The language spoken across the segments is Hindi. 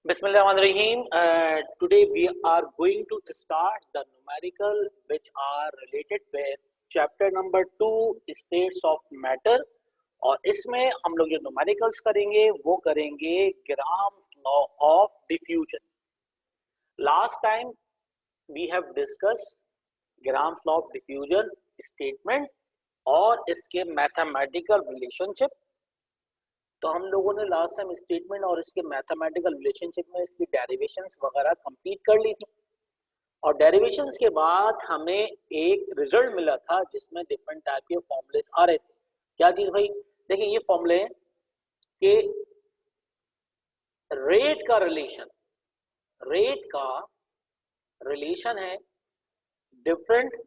Bismillahirrahmanirrahim. Today we are going to start the numerical which are related with chapter number 2 states of matter और इसमें हम लोग जो न्यूमेरिकल्स करेंगे वो करेंगे Graham's law of diffusion. Last time we have discuss Graham's law of diffusion statement और इसके मैथमेटिकल रिलेशनशिप. तो हम लोगों ने लास्ट टाइम स्टेटमेंट और इसके मैथमेटिकल रिलेशनशिप में इसकी डेरिवेशंस वगैरह कंप्लीट कर ली थी और डेरिवेशंस के बाद हमें एक रिजल्ट मिला था जिसमें डिफरेंट टाइप के फॉर्मूलेस आ रहे थे. क्या चीज भाई? देखिए ये फॉर्मूले के रेट का रिलेशन है डिफरेंट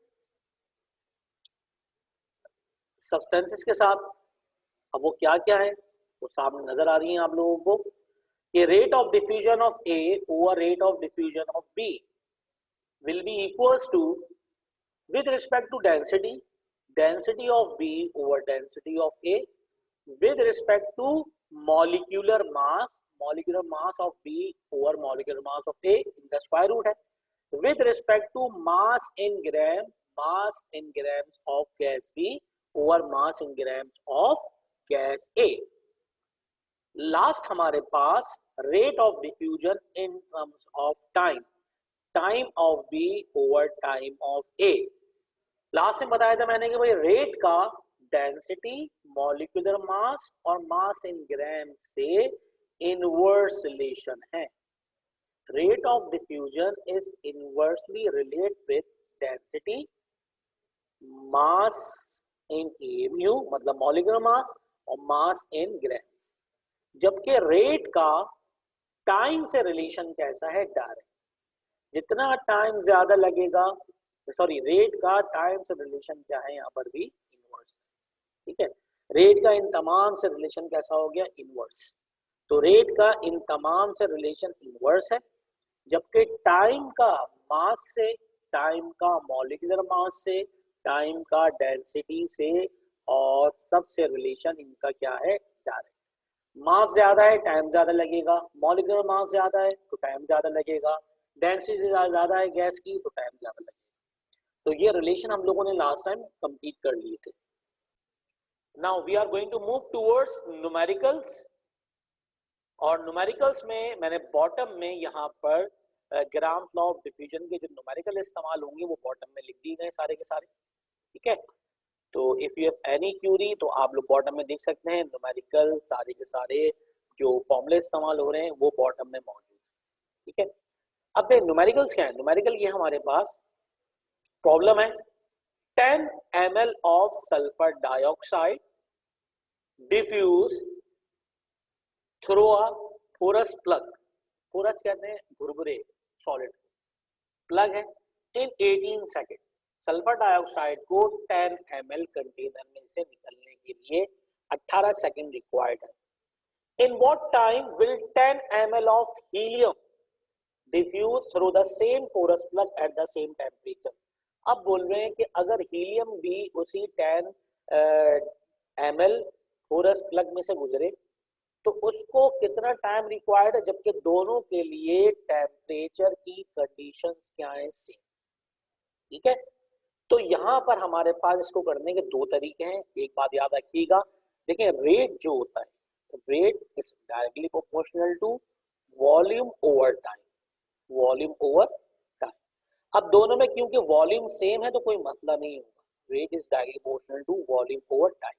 सब्सटेंसेस के साथ. अब वो क्या क्या है वो सामने नजर आ रही है आप लोगों को कि rate of diffusion of A over rate of diffusion of B will be equals to with respect to density of B over density of A with respect to molecular mass of B over molecular mass of A in the square root है with respect to mass in grams of gas B over mass in grams of gas A. Last हमारे पास rate of diffusion in terms of time of B over time of A. Last में बताया था मैंने कि भाई रेट का डेंसिटी मॉलिक्यूलर मास और मास इन ग्राम से इनवर्स रिलेशन है. Rate of diffusion is inversely relate with density mass in A mu मतलब मॉलिक्यूलर मास और मास इन ग्राम्स. जबकि रेट का टाइम से रिलेशन कैसा है? डायरेक्ट. जितना टाइम ज्यादा लगेगा रेट का टाइम से रिलेशन क्या है यहाँ पर भी इनवर्स. ठीक है, रेट का इन तमाम से रिलेशन कैसा हो गया? इनवर्स. तो रेट का इन तमाम से रिलेशन इनवर्स है जबकि टाइम का मास से, टाइम का मॉलिक्यूलर मास से, टाइम का डेंसिटी से और सबसे रिलेशन इनका क्या है? डायरेक्ट. मास ज्यादा है टाइम ज्यादा लगेगा, मॉलिक्यूलर मास ज्यादा है तो टाइम ज्यादा लगेगा, डेंसिटी ज्यादा है गैस की तो टाइम ज्यादा लगेगा. तो ये रिलेशन हम लोगों ने लास्ट टाइम कंप्लीट कर लिए थे. Now we are going to move towards numericals और न्यूमेरिकल्स में मैंने बॉटम में यहाँ पर ग्राम्स लॉ ऑफ डिफ्यूजन के जो न्यूमेरिकल इस्तेमाल होंगे वो बॉटम में लिख दिए गए सारे के सारे. ठीक है, तो if you have any Curie तो आप लोग बॉटम में देख सकते हैं न्यूमेरिकल सारे के सारे जो फॉर्मूले इस्तेमाल हो रहे हैं वो बॉटम में मौजूद. ठीक है, अब न्यूमेरिकल्स क्या है? न्यूमेरिकल ये हमारे पास प्रॉब्लम है 10 ml of sulphur dioxide diffuse through a porous plug. Porous कहते हैं भुरभुरे सॉलिड, प्लग है इन 18 सेकेंड. सल्फर डाइऑक्साइड को 10 ml कंटेनर में से निकलने के लिए 18 सेकेंड रिक्वायर्ड है. In what time will 10 ml of helium diffuse through the same porous plug at the same temperature. अब बोल रहे हैं कि अगर हीलियम भी उसी 10 ml पोरस प्लग में से गुजरे तो उसको कितना टाइम रिक्वायर्ड है जबकि दोनों के लिए टेम्परेचर की कंडीशंस क्या है? सेम. ठीक है, तो यहाँ पर हमारे पास इसको करने के दो तरीके हैं. एक बात याद रखिएगा, देखिए रेट जो होता है rate is directly proportional to volume over time. Volume over time. अब दोनों में क्योंकि वॉल्यूम सेम है तो कोई मसला नहीं होगा. Rate is directly proportional to volume over time.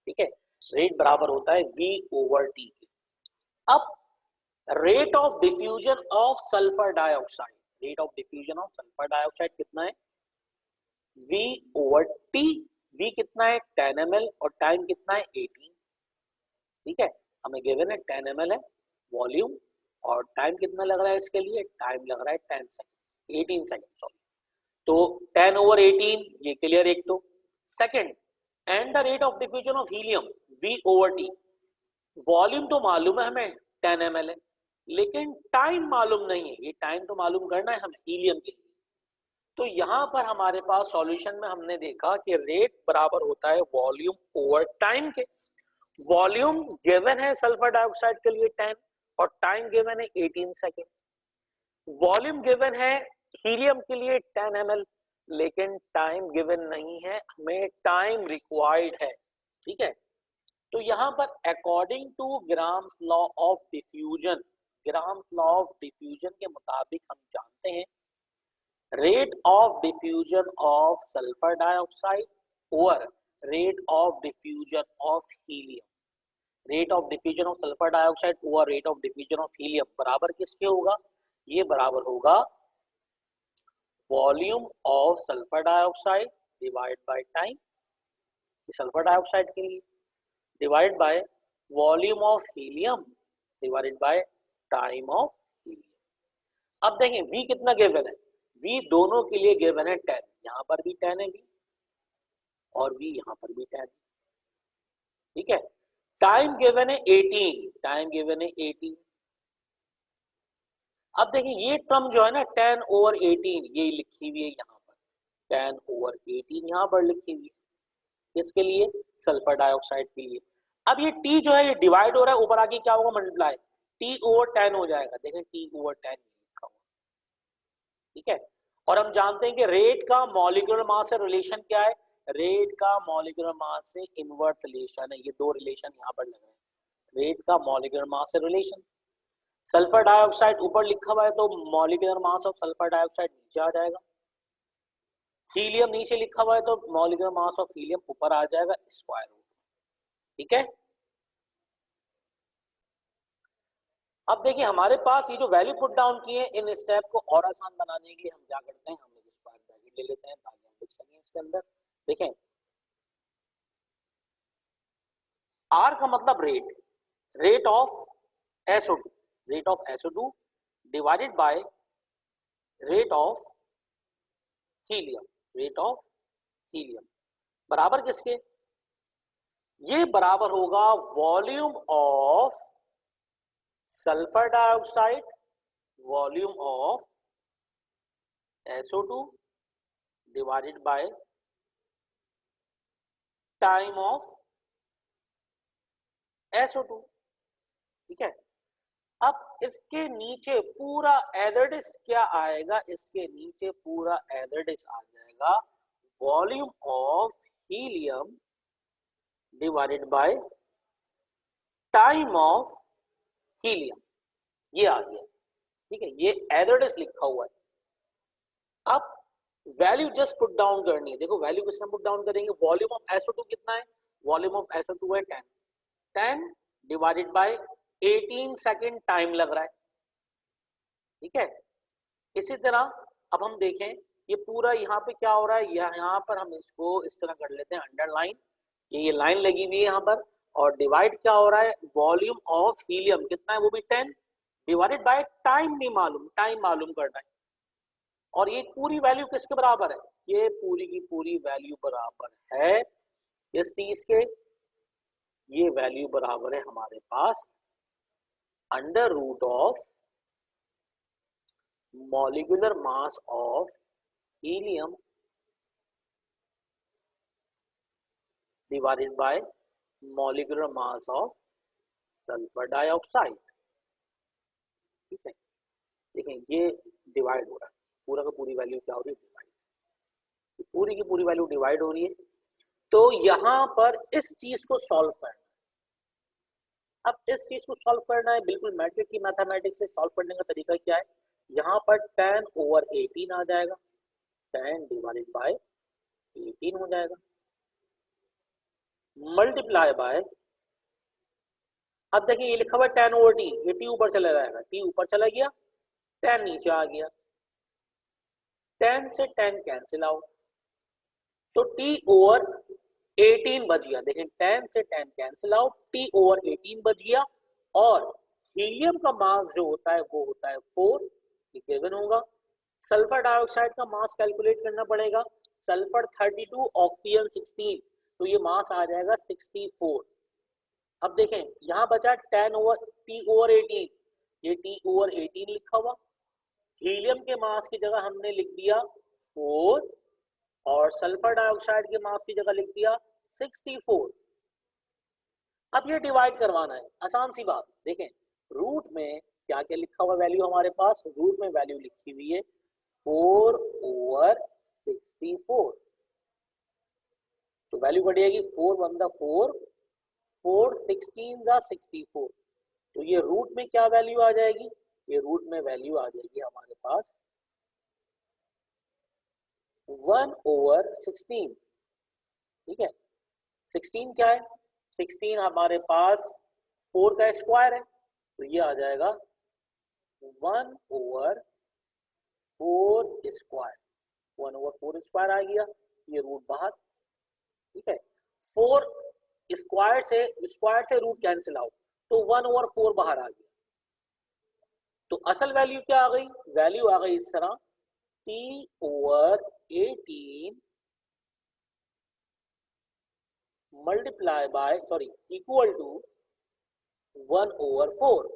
ठीक है, रेट बराबर होता है V ओवर T के. अब rate of diffusion of sulphur dioxide, rate of diffusion of sulphur dioxide कितना है? V over T. V कितना है? 10 ml और टाइम कितना है? 18. ठीक है, हमें गिवन है 10 ml है वॉल्यूम और टाइम कितना लग रहा है इसके लिए? टाइम लग रहा है 10 सेकेंड्स, 18 सेकेंड सॉरी. तो 10 ओवर 18 ये क्लियर. एक तो second and the rate of diffusion of helium V over T. Volume तो मालूम है हमें 10 ml है लेकिन टाइम मालूम नहीं है. ये टाइम तो मालूम करना है हमें हीलियम के लिए. तो यहाँ पर हमारे पास सॉल्यूशन में हमने देखा कि रेट बराबर होता है वॉल्यूम ओवर टाइम के. वॉल्यूम गिवन है सल्फर डाइऑक्साइड के लिए 10 और टाइम गिवन है 18 सेकेंड। वॉल्यूम गिवन है हीलियम के लिए 10 ml, लेकिन टाइम गिवन नहीं है, हमें टाइम रिक्वायर्ड है। ठीक है, तो यहां पर according two grams law of diffusion, grams law of diffusion के मुताबिक हम जानते हैं rate of diffusion of sulphur dioxide over rate of diffusion of helium, rate of diffusion of sulphur dioxide over rate of diffusion of helium बराबर किसके होगा? ये बराबर होगा volume of sulphur dioxide divide by time, sulphur dioxide के लिए, divide by volume of helium divided by time of helium. अब देखें V कितना गिवन है, V दोनों के लिए गिवन है 10, यहां पर भी 10 है V और V यहां पर भी 10 है। ठीक है, टाइम गिवन है 18, टाइम गिवन है 18। अब देखिए ये टर्म जो है ना 10 ओवर 18 ये लिखी हुई है यहाँ पर, 10 ओवर 18 यहाँ पर लिखी हुई है, इसके लिए सल्फर डाइऑक्साइड के लिए। अब ये T जो है ये डिवाइड हो रहा है, ऊपर आके क्या होगा मल्टीप्लाई, T ओवर 10 हो जाएगा, देखें T ओवर 10 लिखा हुआ। ठीक है, और हम जानते हैं कि रेट का मॉलिक्यूलर मास से रिलेशन क्या है, रेट का मॉलिक्यूलर मास से इनवर्स रिलेशन है, ये दो रिलेशन यहाँ पर लग रहे हैं, रेट का मॉलिक्यूलर मास से रिलेशन। सल्फर डाइऑक्साइड ऊपर लिखा हुआ है तो molecular mass of sulphur dioxide नीचे आ जाएगा, हीलियम नीचे लिखा हुआ है तो मॉलिक्यूलर मास ऑफ हीलियम ऊपर आ जाएगा स्क्वायर रूट। ठीक है, अब देखिए हमारे पास ये जो वैल्यू पुट डाउन की है, इन स्टेप को और आसान बनाने के लिए हम क्या करते हैं, हम लोग स्क्वायर ब्रैकेट ले लेते हैं ताकि हम लिख सकें इसके अंदर। देखें R का मतलब rate, rate of SO2, rate of SO2 divided by rate of helium, rate of helium बराबर किसके, ये बराबर होगा volume of sulphur dioxide, volume of SO2 divided by time of SO2। ठीक है, अब इसके नीचे पूरा एजरडिस क्या आएगा, इसके नीचे पूरा एजरडिस आ जाएगा volume of helium divided by time of helium, ये आ गया। ठीक है, ये एजरडिस लिखा हुआ है। अब वैल्यू जस्ट पुट डाउन करनी है, देखो वैल्यू किस तरह पुट डाउन करेंगे, वॉल्यूम ऑफ SO2 कितना है, वॉल्यूम ऑफ SO2 है 10, 10 डिवाइडेड बाय 18 सेकेंड टाइम लग रहा है। ठीक है, इसी तरह अब हम देखें ये पूरा यहाँ पे क्या हो रहा है, यहाँ पर हम इसको इस तरह कर लेते हैं अंडरलाइन, ये लाइन लगी हुई है यहाँ पर, और डिवाइड क्या हो रहा है, वॉल्यूम ऑफ हीलियम कितना है वो भी 10 डिवाइडेड बाय टाइम नहीं मालूम, टाइम मालूम करना है, और ये पूरी वैल्यू किसके बराबर है, ये पूरी की पूरी वैल्यू बराबर है इस चीज के, ये वैल्यू बराबर है हमारे पास under root of molecular mass of helium divided by molecular mass of sulphur dioxide. ठीक है, देखें ये डिवाइड हो रहा है, पूरा का पूरी वैल्यू क्या हो रही है, डिवाइड, पूरी की पूरी वैल्यू डिवाइड हो रही है। तो यहां पर इस चीज को सॉल्व करना, अब इस चीज को सॉल्व करना है बिल्कुल मैट्रिक की मैथमेटिक्स से सॉल्व करने का तरीका क्या है, यहाँ पर 10 ओवर 18 आ जाएगा, 10 डिवाइडेड बाय 18 हो जाएगा, मल्टीप्लाई बाय, अब देखिए ये लिखा हुआ है 10 ओवर T, ये T ऊपर चला जाएगा, T ऊपर चला गया, 10 नीचे आ गया, 10 से 10 कैंसिल आउट, तो T ओवर 18 बच गया, देखें 10 से 10 कैंसिल आउट, T ओवर 18 बच गया, और हीलियम का मास जो होता है वो होता है 4, ये गिवन होगा। सल्फर डाइऑक्साइड का मास कैलकुलेट करना पड़ेगा, सल्फर 32 ऑक्सीजन 16, तो ये मास आ जाएगा 64। अब देखें यहां बचा 10 ओवर T ओवर 18, ये T ओवर 18 लिखा हुआ, हीलियम के मास की जगह हमने लिख दिया 4 और सल्फर डाइऑक्साइड के मास की जगह लिख दिया 64। अब ये डिवाइड करवाना है, आसान सी बात, देखें रूट में क्या क्या लिखा हुआ वैल्यू हमारे पास, रूट में वैल्यू लिखी हुई है 4/64। तो वैल्यू बढ़ जाएगी 4 1 4, 4 16 64। तो ये रूट में क्या वैल्यू आ जाएगी, ये रूट में वैल्यू आ जाएगी हमारे पास 1/16। ठीक है, 16 क्या है, 16 हमारे पास 4 का स्क्वायर है, तो ये आ जाएगा 1/4 स्क्वायर। 1/4 स्क्वायर आ गया, ये रूट बाहर। ठीक है, 4 स्क्वायर से रूट कैंसिल आउट, तो 1/4 बाहर आ गया। तो असल वैल्यू क्या आ गई, वैल्यू आ गई इस तरह T/18 multiply y equal to 1/4।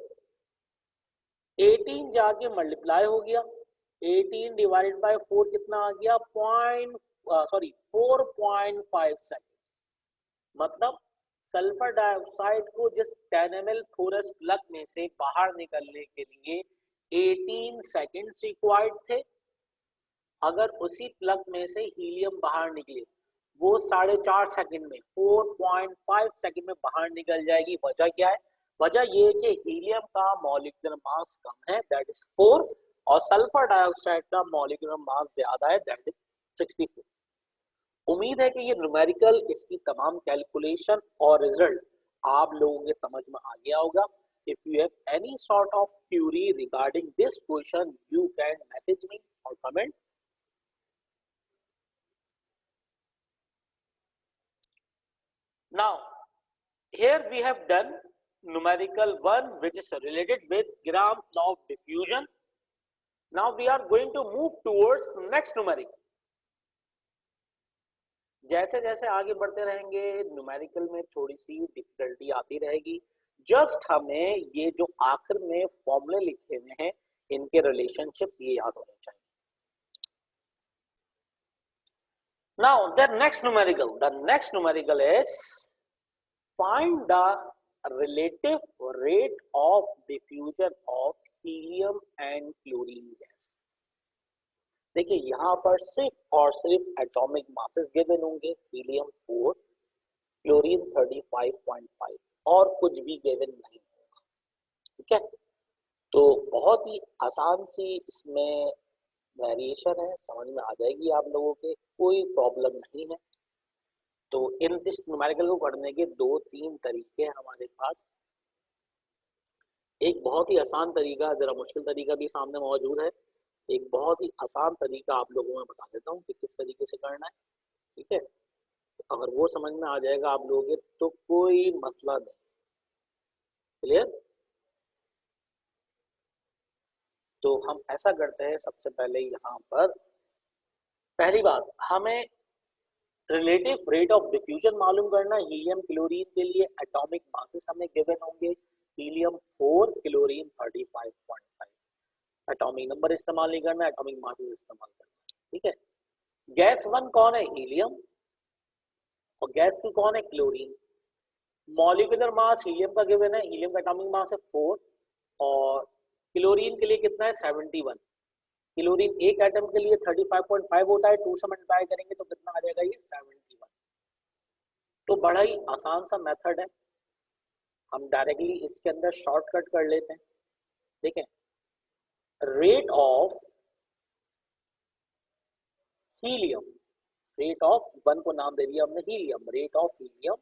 18 जाके मल्टीप्लाई हो गया, 18 डिवाइडेड बाय 4 कितना आ गया 4.5 सेकेंड। मतलब सल्फर डाइऑक्साइड को जिस 10 ml फोरस प्लग में से बाहर निकलने के लिए 18 सेकेंड्स रिक्वायर्ड थे, अगर उसी प्लग में से हीलियम बाहर निकले वो 4.5 सेकंड में 4.5 सेकंड में बाहर निकल जाएगी। वजह क्या है, वजह ये है कि हीलियम का मॉलिक्यूलर मास कम है, दैट इज 4, और सल्फर डाइऑक्साइड का मॉलिक्यूलर मास ज्यादा है, दैट इज 64। उम्मीद है कि ये न्यूमेरिकल, इसकी तमाम कैलकुलेशन और रिजल्ट आप लोगों के समझ में आ गया होगा। If you have any sort of query regarding this question, you can message me or comment. Now, here we have done numerical 1 which is related with Gram's law of diffusion. Now we are going to move towards next numerical. जैसे जैसे आगे बढ़ते रहेंगे न्यूमेरिकल में थोड़ी सी डिफिकल्टी आती रहेगी। जस्ट हमें ये जो आखिर में फॉर्मूले लिखे हुए हैं इनके रिलेशनशिप ये याद होने चाहिए। Now the next numerical is find the relative rate of diffusion of helium and chlorine gas. देखिए यहाँ पर सिर्फ और सिर्फ एटॉमिक मासेस गिवन होंगे, हीलियम 4, क्लोरीन 35.5, और कुछ भी गिवन नहीं होगा। ठीक है, तो बहुत ही आसान सी इसमें वेरिएशन है, समझ में आ जाएगी आप लोगों के, कोई प्रॉब्लम नहीं है। तो इन इस न्यूमेरिकल को पढ़ने के 2-3 तरीके हैं हमारे पास। एक बहुत ही आसान तरीका, जरा मुश्किल तरीका भी सामने मौजूद है। एक बहुत ही आसान तरीका आप लोगों में बता देता हूँ कि किस तरीके से करना है। ठीक है, तो अगर वो समझ में आ जाएगा आप लोगों के तो कोई मसला नहीं। क्लियर? तो हम ऐसा करते हैं, सबसे पहले यहाँ पर पहली बात हमें रिलेटिव रेट ऑफ डिफ्यूजन मालूम करना। हीलियम क्लोरीन के लिए एटॉमिक मासेस हमें गिवन होंगे, हीलियम 4, क्लोरीन 35.5। एटॉमिक नंबर इस्तेमाल नहीं करना, एटॉमिक मासेस इस्तेमाल करना। ठीक है, गैस 1 कौन है, हीलियम, और गैस 2 कौन है, क्लोरीन। मॉलिक्यूलर मास हीलियम का गिवन है, हीलियम का एटॉमिक मास है 4, और क्लोरीन के लिए कितना है 71। क्लोरीन एक एटम के लिए 35.5 होता है, 2 से मल्टीप्लाई करेंगे तो कितना आ जाएगा, ये 71। तो बड़ा ही आसान सा मेथड है, हम डायरेक्टली इसके अंदर शॉर्टकट कर लेते हैं। देखें, rate of helium, rate of 1 को नाम दे दिया हमने helium, rate of helium.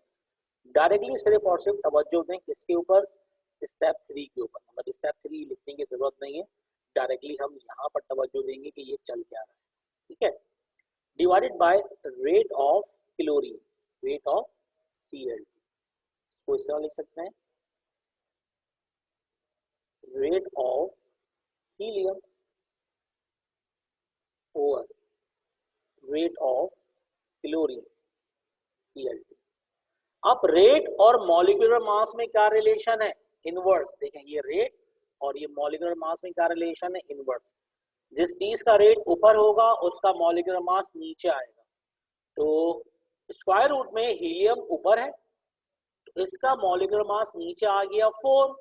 Directly सिर्फ और सिर्फ तवज्जो दें किसके ऊपर, स्टेप 3 के ऊपर। मतलब स्टेप 3 लिखने की जरूरत नहीं है, डायरेक्टली हम यहाँ पर तवज्जो देंगे कि ये चल क्या रहा है। ठीक है, divided by rate of chlorine, rate of Cl, इसको इस तरह लिख सकते हैं, rate of helium over rate of chlorine Cl। अब रेट और मॉलिक्यूलर मास में क्या रिलेशन है, इनवर्स। देखें, ये रेट और ये मॉलिक्यूलर मास में क्या रिलेशन है, इनवर्स। जिस चीज का रेट ऊपर होगा उसका मॉलिक्यूलर मास नीचे आएगा। तो स्क्वायर रूट में हीलियम ऊपर है तो इसका मॉलिक्यूलर मास नीचे आ गया 4,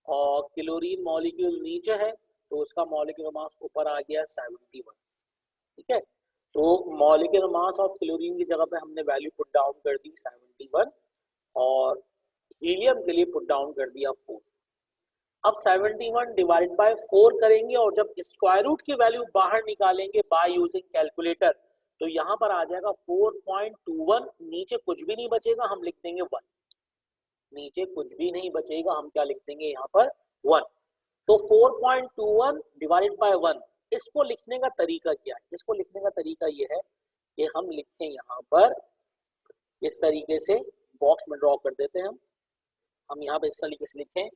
और क्लोरीन मॉलिक्यूल नीचे है तो उसका मॉलिक्यूलर मास ऊपर आ गया 71। ठीक है, तो मॉलिक्यूलर मास ऑफ क्लोरीन की जगह पे हमने वैल्यू पुट डाउन कर दी 71 और हीलियम के लिए पुट डाउन कर दिया 4। अब 71 डिवाइड बाय 4 करेंगे और जब स्क्वायर रूट की वैल्यू बाहर निकालेंगे बाय यूजिंग कैलकुलेटर तो यहाँ पर आ जाएगा 4.21, नीचे कुछ भी नहीं बचेगा, हम लिख देंगे 1। नीचे कुछ भी नहीं बचेगा, हम क्या लिख देंगे यहाँ पर 1। तो 4.21 डिवाइडेड बाय 1, इसको लिखने का तरीका क्या है? इसको लिखने का तरीका ये है कि हम लिखें यहाँ पर इस तरीके से, बॉक्स में ड्रॉ कर देते हैं हम यहाँ पे इस तरीके से लिखें,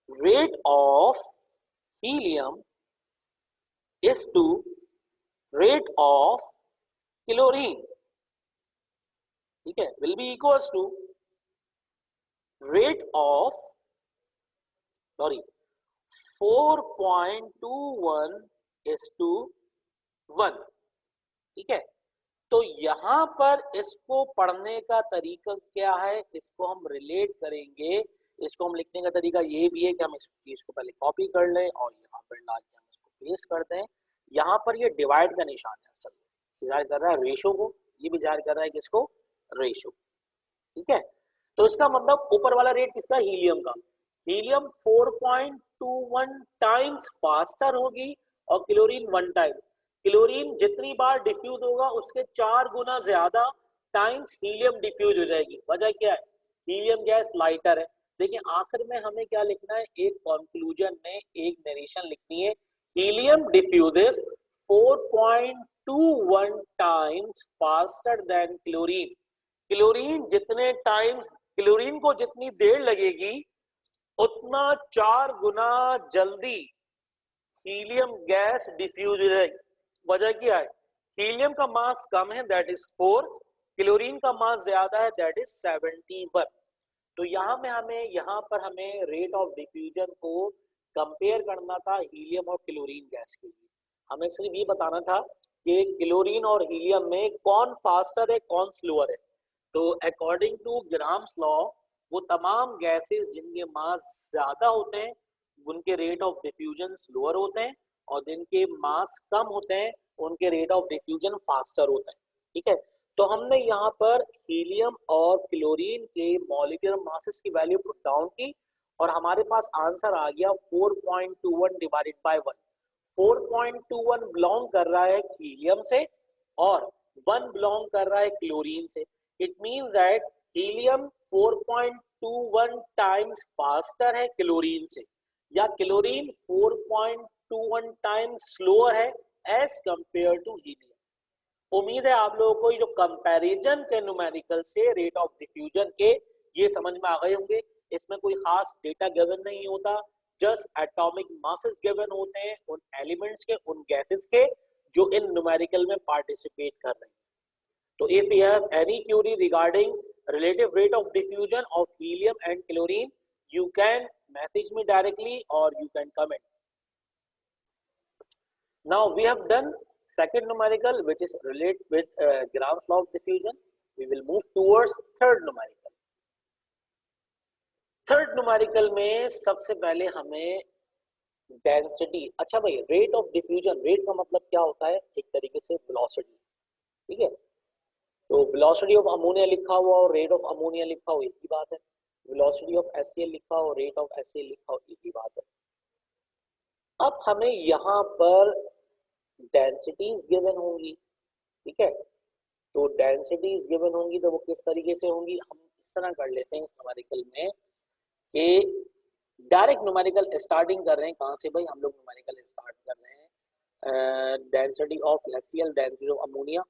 rate of helium is to rate of chlorine, ठीक है, will be equals to rate of 4.21 is to 1। ठीक है, तो यहाँ पर इसको पढ़ने का तरीका क्या है, इसको हम रिलेट करेंगे। इसको हम लिखने का तरीका ये भी है कि हम इस चीज को पहले कॉपी कर लें और यहाँ पर ला के हम इसको पेस्ट कर दें। यहाँ पर ये डिवाइड का निशान है, असल ज़ाहिर कर रहा है रेशो को, ये भी ज़ाहिर कर रहा है किसको, रेशो। ठीक है, तो इसका मतलब ऊपर वाला रेट किसका, हीलियम का। हीलियम 4.21 टाइम्स फास्टर होगी और क्लोरीन 1 टाइम। क्लोरीन जितनी बार डिफ्यूज होगा उसके 4 गुना ज्यादा टाइम्स हीलियम डिफ्यूज हो जाएगी। वजह क्या है, हीलियम गैस लाइटर है। देखिए आखिर में हमें क्या लिखना है, एक कंक्लूजन में एक नरेशन लिखनी है, helium diffuses 4.21 times faster than chlorine. Chlorine जितने टाइम्स, क्लोरीन को जितनी देर लगेगी उतना 4 गुना जल्दी हीलियम गैस डिफ्यूज हो जाएगी। वजह क्या है, हीलियम का मास कम है दैट इज 4, क्लोरीन का मास ज्यादा है दैट इज 71। तो यहाँ में हमें रेट ऑफ डिफ्यूजन को कंपेयर करना था हीलियम और क्लोरीन गैस के लिए। हमें सिर्फ ये बताना था कि क्लोरीन और हीलियम में कौन फास्टर है कौन स्लोअर है। तो अकॉर्डिंग टू ग्राम्स लॉ वो तमाम गैसेस जिनके मास ज्यादा होते हैं उनके रेट ऑफ डिफ्यूजन स्लोअर होते हैं और जिनके मास कम होते हैं उनके रेट ऑफ डिफ्यूजन फास्टर होते हैं। ठीक है, तो हमने यहाँ पर हीलियम और क्लोरीन के मॉलिक्यूलर मासेस की वैल्यू पुट डाउन की और हमारे पास आंसर आ गया 4.21 डिवाइडेड बाय 1। 4.21 बिलोंग कर रहा है हीलियम से और 1 बिलोंग कर रहा है क्लोरीन से। It means that helium 4.21 times faster है क्लोरीन से, या क्लोरीन 4.21 टाइम्स स्लोअर है एज कंपेयर टू हीलियम। उम्मीद है आप लोगों को ये जो कंपैरिजन के न्यूमेरिकल से रेट ऑफ डिफ्यूजन के ये समझ में आ गए होंगे। इसमें कोई खास डेटा गिवन नहीं होता, जस्ट एटॉमिक मासेस गिवन होते हैं उन एलिमेंट्स के, उन गैसेस के जो इन न्यूमेरिकल में पार्टिसिपेट कर रहे हैं। तो if you have any Curie regarding relative rate of diffusion of helium and chlorine, you can message me directly or you can comment. Now we have done second numerical which is related with Gram's law of diffusion. We will move towards third numerical. Third numerical में सबसे पहले हमें डेंसिटी, अच्छा भाई रेट ऑफ डिफ्यूजन, रेट का मतलब क्या होता है, एक तरीके से वेलोसिटी। ठीक है, तो वेलोसिटी ऑफ अमोनिया लिखा हुआ और रेट ऑफ अमोनिया लिखा हो एक ही बात है, वेलोसिटी ऑफ HCl लिखा हो रेट ऑफ HCl लिखा हो एक ही बात है। अब हमें यहाँ पर डेंसिटीज गिवन होंगी। ठीक है, तो डेंसिटीज गिवन होंगी तो वो किस तरीके से होंगी, हम इस तरह कर लेते हैं इस न्यूमेरिकल में कि डायरेक्ट न्यूमेरिकल स्टार्टिंग कर रहे हैं। कहाँ से भाई, हम लोग न्यूमेरिकल स्टार्ट कर रहे हैं density of HCl, density of ammonia.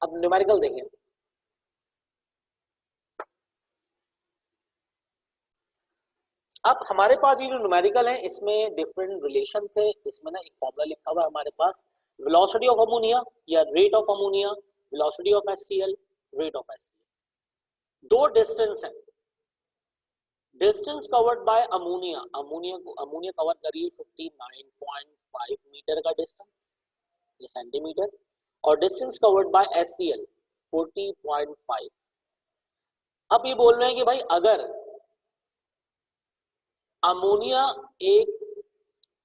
अब न्यूमेरिकल देखें, अब हमारे पास ये जो न्यूमेरिकल है इसमें डिफरेंट रिलेशन थे। इसमें ना एक फॉर्मूला लिखा हुआ है हमारे पास, वेलोसिटी ऑफ अमोनिया या rate of ammonia, velocity of HCl, rate of HCl। दो डिस्टेंस है, distance covered by ammonia, ammonia cover करिए 59.5 मीटर का डिस्टेंस, ये सेंटीमीटर, और डिस्टेंस कवर्ड बाय HCl 40.5। अब ये बोल रहे हैं कि भाई अगर अमोनिया एक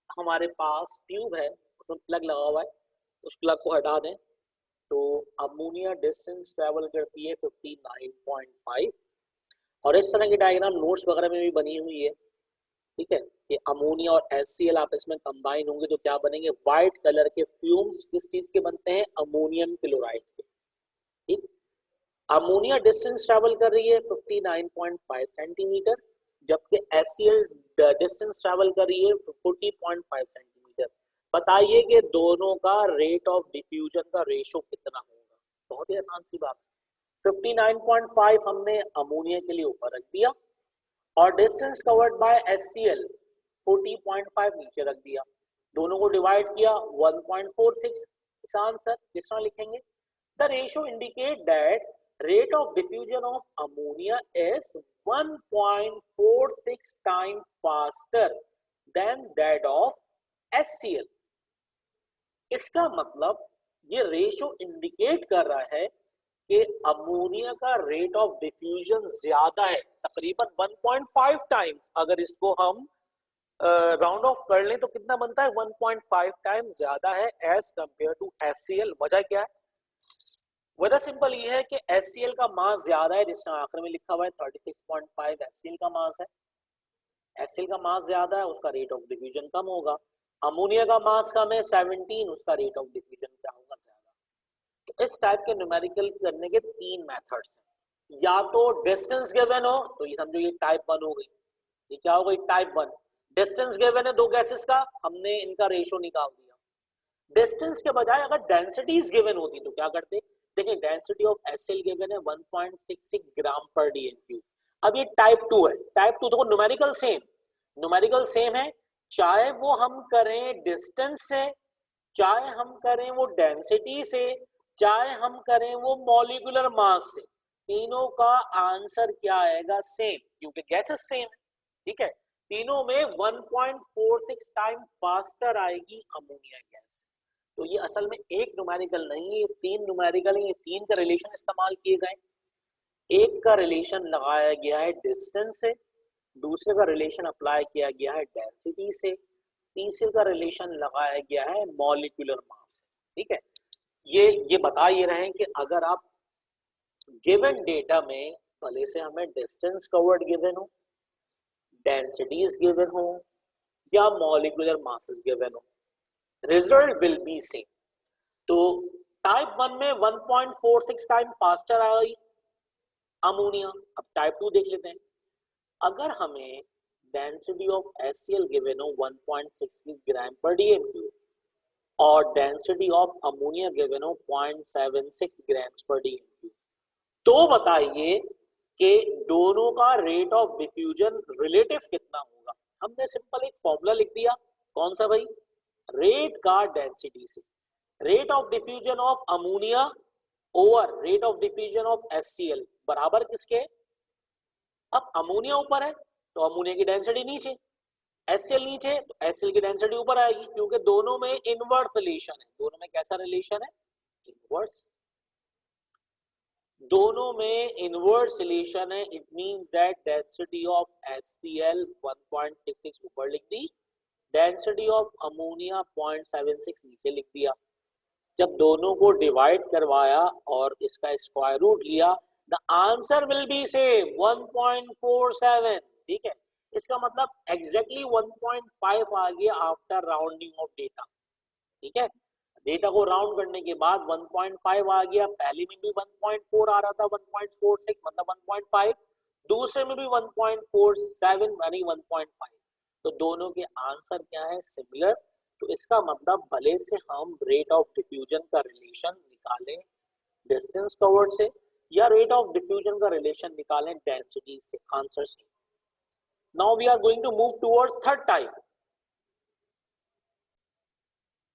हमारे पास ट्यूब है, उसमें प्लग लगा हुआ है, उस प्लग को हटा दें तो अमोनिया डिस्टेंस ट्रेवल करती है 59.5। और इस तरह की डायग्राम नोट्स वगैरह में भी बनी हुई है, ठीक है, कि अमोनिया और HCl आपस में कंबाइन होंगे तो क्या बनेंगे, व्हाइट कलर के फ्यूम्स किस चीज के बनते हैं, अमोनियम क्लोराइड के। ठीक, अमोनिया डिस्टेंस ट्रेवल कर रही है 59.5 सेंटीमीटर, जबकि HCl डिस्टेंस ट्रेवल कर रही है 40.5 सेंटीमीटर। बताइए कि दोनों का रेट ऑफ डिफ्यूजन का रेशो कितना होगा। बहुत ही आसान सी बात है, 59.5 हमने अमोनिया के लिए ऊपर रख दिया और डिस्टेंस कवर्ड बाय HCl 40.5 नीचे रख दिया, दोनों को डिवाइड किया 1.46। इसका आंसर किस तरह लिखेंगे, the ratio indicate that rate of diffusion of ammonia is 1.46 times faster than that of HCl। इसका मतलब ये रेशियो इंडिकेट कर रहा है कि अमोनिया का रेट ऑफ डिफ्यूजन ज्यादा है, तकरीबन 1.5 टाइम्स। अगर इसको हम राउंड ऑफ कर लें तो कितना बनता है, 1.5 टाइम्स ज्यादा है एज कंपेयर टू HCl। वजह क्या है, वजह सिंपल ये है कि HCl का मास ज्यादा है, जिसमें आखिर में लिखा हुआ है 36.5 HCl का मास है। HCl का मास ज्यादा है, उसका रेट ऑफ डिफ्यूजन कम होगा। अमोनिया का मास कम है 17, उसका रेट ऑफ डिफ्यूजन क्या होगा, ज्यादा। तो इस टाइप के न्यूमेरिकल करने के तीन मेथड्स हैं, या तो डिस्टेंस गिवन हो तो ये समझो ये टाइप 1 हो गई, ये क्या हो गई, टाइप 1। डिस्टेंस गिवन है दो गैसेस का, हमने इनका रेशो निकाल दिया। डिस्टेंस के बजाय अगर डेंसिटीज गिवन होती तो क्या करते, देखिए डेंसिटी ऑफ HCl गिवन है 1.66 ग्राम पर dm³। अब ये टाइप 2 है, टाइप 2 देखो न्यूमेरिकल सेम है, चाहे वो हम करें डिस्टेंस से, चाहे हम करें वो डेंसिटी से, चाहे हम करें वो मॉलिक्यूलर मास से, तीनों का आंसर क्या आएगा, सेम, क्योंकि गैसेस सेम है। ठीक है, तीनों में 1.46 टाइम फास्टर आएगी अमोनिया गैस। तो ये असल में एक न्यूमेरिकल नहीं है, ये तीन न्यूमेरिकल है, ये तीन का रिलेशन इस्तेमाल किए गए। एक का रिलेशन लगाया गया है डिस्टेंस से, दूसरे का रिलेशन अप्लाई किया गया है डेंसिटी से, तीसरे का रिलेशन लगाया गया है मॉलिक्यूलर मास से। ठीक है, ये बता ये रहे हैं कि अगर आप गिवन डेटा में भले से हमें डिस्टेंस कवर्ड गिवन हो, डेंसिटीज गिवन हो या मॉलिक्यूलर मासेस गिवन हो, रिजल्ट विल बी सेम। तो टाइप 1 में 1.46 टाइम फास्टर आई अमोनिया। अब टाइप 2 देख लेते हैं, अगर हमें डेंसिटी ऑफ HCl गिवन हो 1.66 ग्राम पर dm³ और डेंसिटी ऑफ अमोनिया गिवन हो 0.76 ग्राम पर dm³, तो बताइए कि दोनों का रेट ऑफ डिफ्यूजन रिलेटिव कितना होगा। हमने सिंपल एक फॉर्मूला लिख दिया, कौन सा भाई, रेट का डेंसिटी से, rate of diffusion of ammonia over rate of diffusion of HCl बराबर किसके, अब अमोनिया ऊपर है तो अमोनिया की डेंसिटी नीचे, HCl नीचे तो HCl की डेंसिटी ऊपर आएगी, क्योंकि दोनों में इनवर्स रिलेशन है। दोनों में कैसा रिलेशन है, इनवर्स, दोनों में इनवर्स रिलेशन है। It means that density of HCl 1.66 ऊपर लिख दी, डेंसिटी ऑफ अमोनिया 0.76 नीचे लिख दिया। जब दोनों को डिवाइड करवाया और इसका स्क्वायर रूट लिया, the answer will be same 1.47। ठीक है, इसका मतलब एग्जैक्टली 1.5 आ गया आफ्टर राउंडिंग ऑफ डेटा। ठीक है, डेटा को राउंड करने के बाद 1.5 आ गया, पहले में भी 1.4 आ रहा था, 1.46 मतलब 1.5, दूसरे में भी 1.47 यानी 1.5, तो दोनों के आंसर क्या है, सिमिलर। तो इसका मतलब भले से हम रेट ऑफ डिफ्यूजन का रिलेशन निकालें डिस्टेंस कवर्ड से या रेट ऑफ डिफ्यूजन का रिलेशन निकालें डेंसिटी से, आंसर से। Now we are going to move towards third type.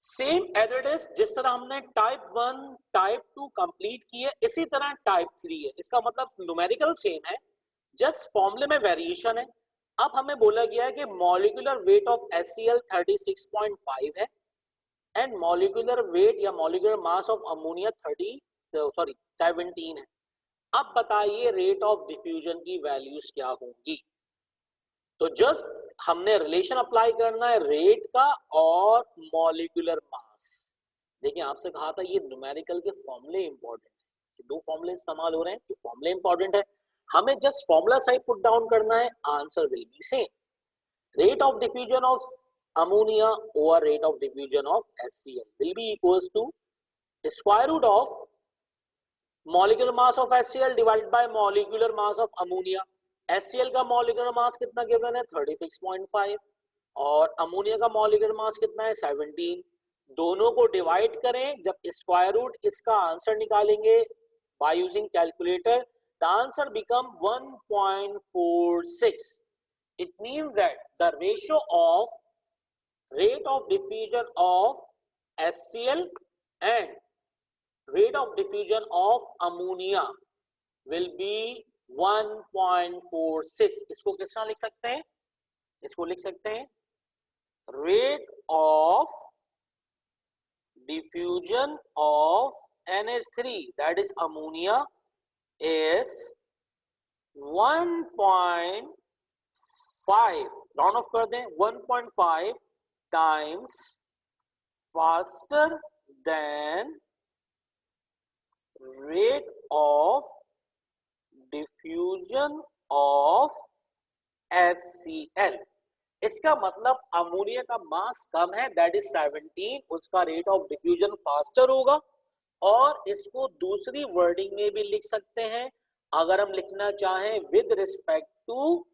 Same as it is, जिस तरह हमने टाइप 1 टाइप 2 कंप्लीट किए, इसी तरह टाइप 3 है। इसका मतलब न्यूमेरिकल सेम है, जस्ट फॉर्मूले में वेरिएशन है। अब हमें बोला गया है कि मॉलिक्यूलर वेट ऑफ HCl 36.5 है एंड मॉलिक्यूलर वेट या मॉलिक्यूलर मास ऑफ अमोनिया 17 है। अब बताइए रेट ऑफ डिफ्यूजन की वैल्यूज क्या होंगी। तो जस्ट हमने रिलेशन अप्लाई करना है रेट का और मॉलिक्यूलर मास। देखिए आपसे कहा था ये न्यूमेरिकल के फॉर्मूले इंपॉर्टेंट है, दो फॉर्मूले इस्तेमाल हो रहे हैं, फॉर्मूले इंपॉर्टेंट है, हमें just formula side put down करना है, answer will be same. Rate of diffusion of ammonia over rate of diffusion of HCl will be equals to square root of molecular mass of HCl divided by molecular mass of ammonia। HCl का molecular mass कितना गिवन है 36.5 और अमोनिया का molecular mass कितना है 17। दोनों को डिवाइड करें, जब स्क्वायर रूट इसका आंसर निकालेंगे by using calculator, the answer become 1.46। It means that the ratio of rate of diffusion of HCl and rate of diffusion of ammonia will be 1.46। इसको किस तरह लिख सकते हैं, इसको लिख सकते हैं rate of diffusion of NH3 that is ammonia is 1.5, round of कर दें 1.5 times faster than rate of diffusion of HCl। इसका मतलब अमोनिया का मास कम है दैट इज 17, उसका रेट ऑफ डिफ्यूजन फास्टर होगा। और इसको दूसरी वर्डिंग में भी लिख सकते हैं, अगर हम लिखना चाहें विद रिस्पेक्ट टू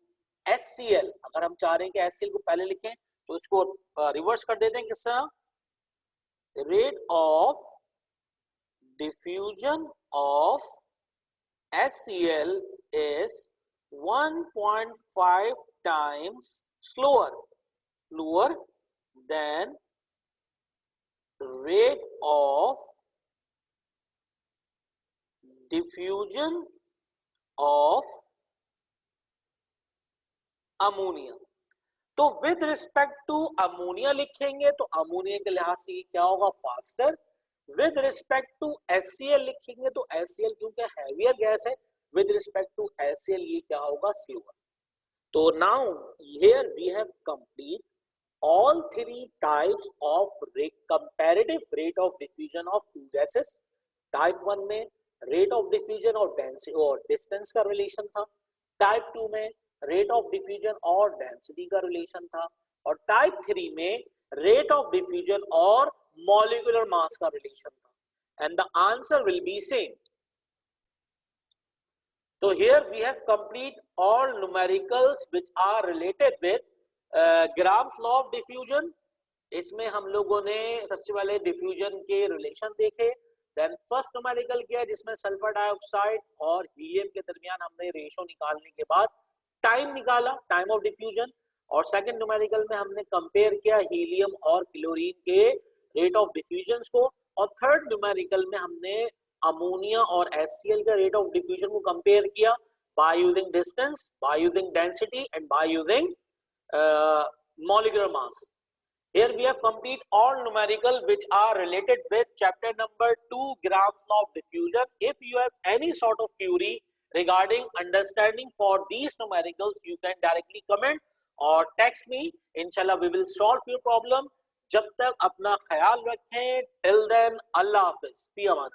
HCl, अगर हम चाह रहे हैं कि HCl को पहले लिखें तो इसको रिवर्स कर देते हैं, किस तरह rate of diffusion of HCl is 1.5 times slower than rate of diffusion of ammonia. तो विद रिस्पेक्ट टू अमोनिया लिखेंगे तो अमोनिया के लिहाज से क्या होगा faster, with respect to HCl लिखेंगे तो HCl क्योंकि हैवियर गैस है, विद रिस्पेक्ट टू HCl ये क्या होगा स्लोअर। तो now here we have complete all three types of comparative rate of diffusion of two gases। Type 1 में रेट ऑफ डिफ्यूजन और डेंसिटी और डिस्टेंस का रिलेशन था, टाइप 2 में रेट ऑफ डिफ्यूजन और डेंसिटी का रिलेशन था, और टाइप 3 में रेट ऑफ डिफ्यूजन और मॉलिक्यूलर मास का रिलेशन था। And the answer will be same. So here we have complete all numericals which are related with Gram's law of diffusion। इसमें हम लोगों ने सबसे पहले डिफ्यूजन के रिलेशन देखे, देन फर्स्ट न्यूमेरिकल किया जिसमें सल्फर डाइऑक्साइड और हीलियम के दरमियान हमने रेशो निकालने के बाद टाइम निकाला, टाइम ऑफ डिफ्यूजन, और सेकंड न्यूमेरिकल में हमने कंपेयर किया हीलियम और क्लोरीन के रेट ऑफ डिफ्यूजन को, और थर्ड न्यूमेरिकल में हमने अमोनिया और HCl का रेट ऑफ डिफ्यूजन को कंपेयर किया by using distance, by using density and by using molecular mass। Here we have complete all numerical which are related with chapter number 2 Gram's law of diffusion। If you have any sort of query regarding understanding for these numericals, you can directly comment or text me। Inshallah we will solve your problem। जब तक अपना ख्याल रखें, till then अल्लाह हाफिज, फी अमान।